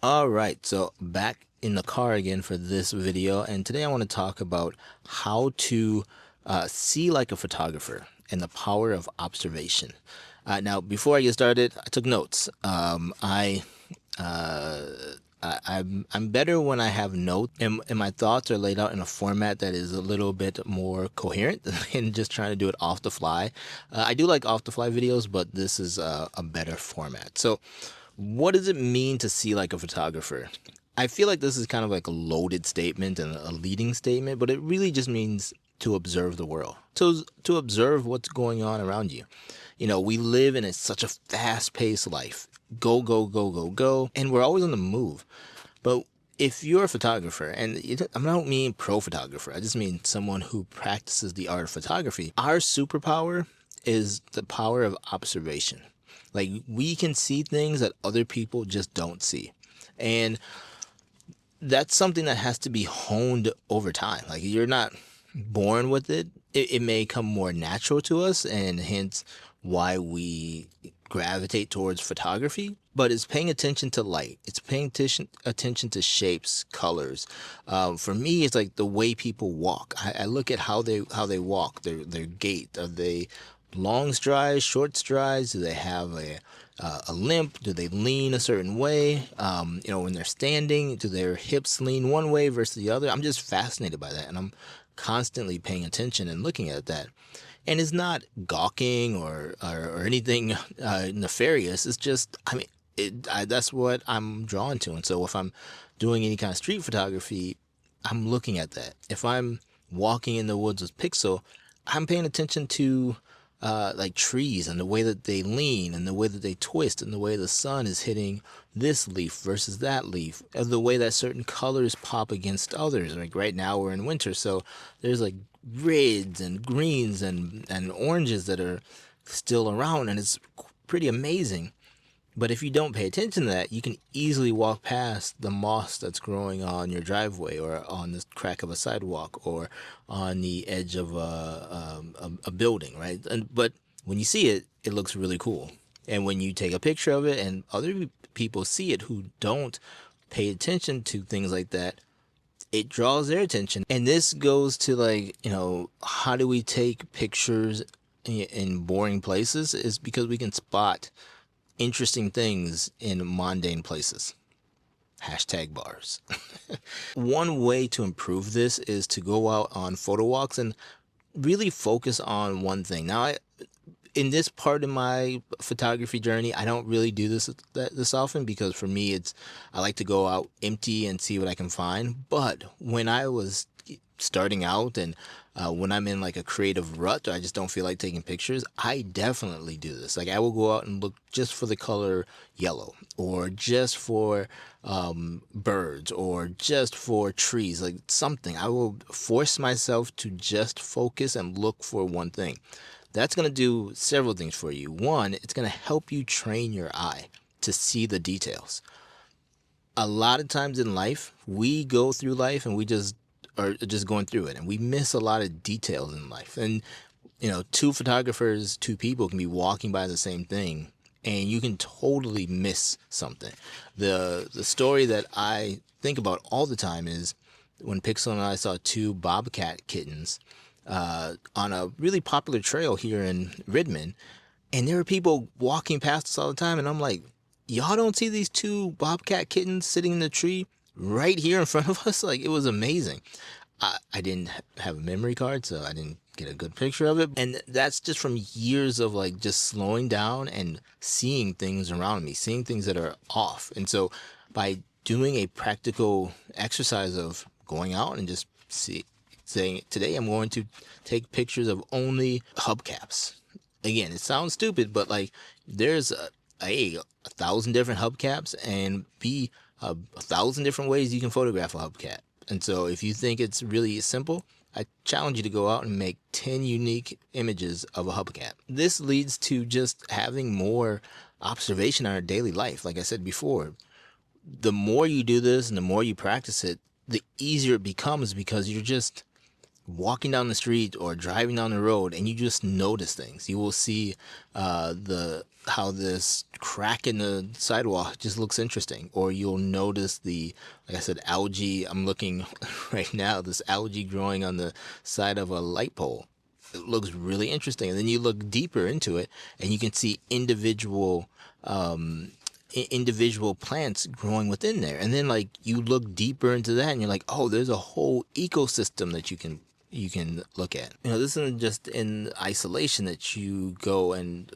All right, so back in the car again for this video, and today I want to talk about how to see like a photographer and the power of observation. Now, before I get started, I took notes. Uh, I'm better when I have notes and my thoughts are laid out in a format that is a little bit more coherent than just trying to do it off the fly. I do like off the fly videos, but this is a better format. So, what does it mean to see like a photographer? I feel like this is kind of like a loaded statement and a leading statement, but it really just means to observe the world, to observe what's going on around you. You know, we live in such a fast-paced life. Go, go, go, go, go, and we're always on the move. But if you're a photographer, and I don't mean pro photographer, I just mean someone who practices the art of photography, our superpower is the power of observation. Like we can see things that other people just don't see. And that's something that has to be honed over time. Like you're not born with it. It may come more natural to us, and hence why we gravitate towards photography. But it's paying attention to light. It's paying attention to shapes, colors. For me, it's like the way people walk. I look at how they walk, their gait. Are they long strides, short strides? Do they have a limp? Do they lean a certain way? When they're standing, do their hips lean one way versus the other? I'm just fascinated by that, and I'm constantly paying attention and looking at that. And it's not gawking or anything nefarious. It's just, that's what I'm drawn to. And so if I'm doing any kind of street photography, I'm looking at that. If I'm walking in the woods with Pixel, I'm paying attention to like trees and the way that they lean and the way that they twist and the way the sun is hitting this leaf versus that leaf and the way that certain colors pop against others. Like right now we're in winter, so there's like reds and greens and oranges that are still around, and it's pretty amazing. But if you don't pay attention to that, you can easily walk past the moss that's growing on your driveway or on the crack of a sidewalk or on the edge of a building, right? But when you see it, it looks really cool. And when you take a picture of it and other people see it who don't pay attention to things like that, it draws their attention. And this goes to like, how do we take pictures in boring places is because we can spot interesting things in mundane places. Hashtag bars. One way to improve this is to go out on photo walks and really focus on one thing. Now, in this part of my photography journey, I don't really do this often because for me, I like to go out empty and see what I can find. But when I was starting out and when I'm in like a creative rut, I just don't feel like taking pictures, I definitely do this. Like I will go out and look just for the color yellow or just for birds or just for trees, like something. I will force myself to just focus and look for one thing. That's going to do several things for you. One, it's going to help you train your eye to see the details. A lot of times in life, we go through life and we just are just going through it, and we miss a lot of details in life. And two photographers, two people can be walking by the same thing, and you can totally miss something. The story that I think about all the time is when Pixel and I saw two bobcat kittens on a really popular trail here in Redmond, and there were people walking past us all the time, and I'm like, y'all don't see these two bobcat kittens sitting in the tree right here in front of us? Like, it was amazing. I didn't have a memory card, so I didn't get a good picture of it. And that's just from years of like just slowing down and seeing things around me, seeing things that are off. And so by doing a practical exercise of going out and just saying, today I'm going to take pictures of only hubcaps. Again, it sounds stupid, but like there's a thousand different hubcaps, and a thousand different ways you can photograph a hubcap. And so if you think it's really simple, I challenge you to go out and make 10 unique images of a hubcap. This leads to just having more observation in our daily life. Like I said before, the more you do this and the more you practice it, the easier it becomes because you're just walking down the street or driving down the road, and you just notice things. You will see the how this crack in the sidewalk just looks interesting, or you'll notice the, like I said, algae. I'm looking right now, this algae growing on the side of a light pole. It looks really interesting, and then you look deeper into it, and you can see individual plants growing within there. And then like you look deeper into that and you're like, oh, there's a whole ecosystem that you can look at. This isn't just in isolation that you go and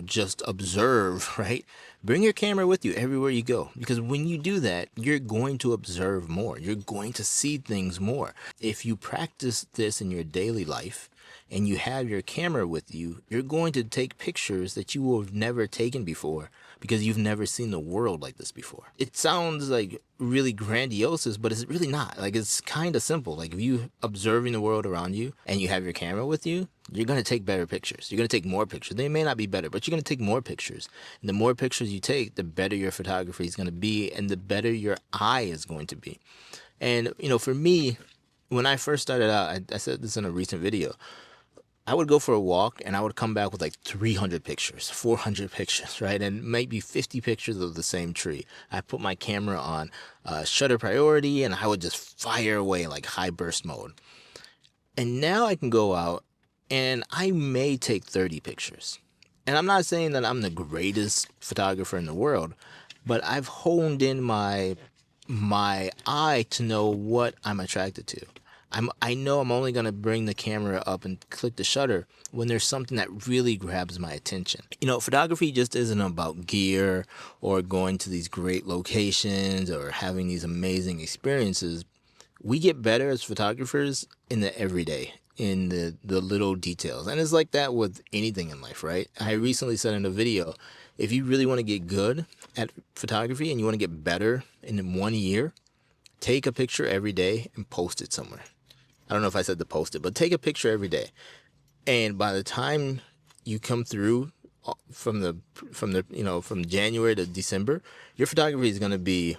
just observe, right? Bring your camera with you everywhere you go, because when you do that, you're going to observe more. You're going to see things more. If you practice this in your daily life and you have your camera with you, you're going to take pictures that you will have never taken before, because you've never seen the world like this before. It sounds like really grandiose, but it's really not. Like, it's kind of simple. Like, if you observing the world around you and you have your camera with you, you're going to take better pictures. You're going to take more pictures. They may not be better, but you're going to take more pictures. And the more pictures you take, the better your photography is going to be, and the better your eye is going to be. And, for me, when I first started out, I said this in a recent video, I would go for a walk and I would come back with like 300 pictures, 400 pictures, right? And maybe 50 pictures of the same tree. I put my camera on shutter priority and I would just fire away like high burst mode. And now I can go out and I may take 30 pictures. And I'm not saying that I'm the greatest photographer in the world, but I've honed in my eye to know what I'm attracted to. I know I'm only going to bring the camera up and click the shutter when there's something that really grabs my attention. Photography just isn't about gear or going to these great locations or having these amazing experiences. We get better as photographers in the everyday, in the little details. And it's like that with anything in life, right? I recently said in a video, if you really want to get good at photography and you want to get better in 1 year, take a picture every day and post it somewhere. I don't know if I said to post it, but take a picture every day. And by the time you come through from January to December, your photography is going to be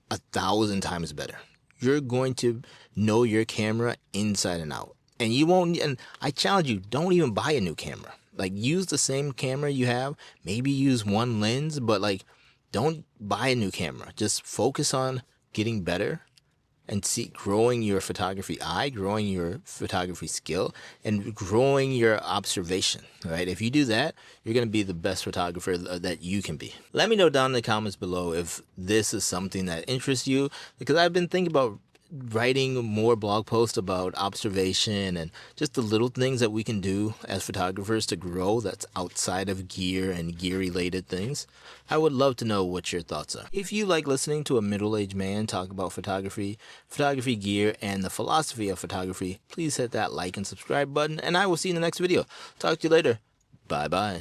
1,000 times better. You're going to know your camera inside and out. And you won't, and I challenge you, don't even buy a new camera. Like, use the same camera you have, maybe use one lens, but like, don't buy a new camera. Just focus on getting better and growing your photography eye, growing your photography skill, and growing your observation, right? If you do that, you're going to be the best photographer that you can be. Let me know down in the comments below if this is something that interests you, because I've been thinking about writing more blog posts about observation and just the little things that we can do as photographers to grow that's outside of gear and gear related things. I would love to know what your thoughts are. If you like listening to a middle-aged man talk about photography gear, and the philosophy of photography, please hit that like and subscribe button, and I will see you in the next video. Talk to you later. Bye bye.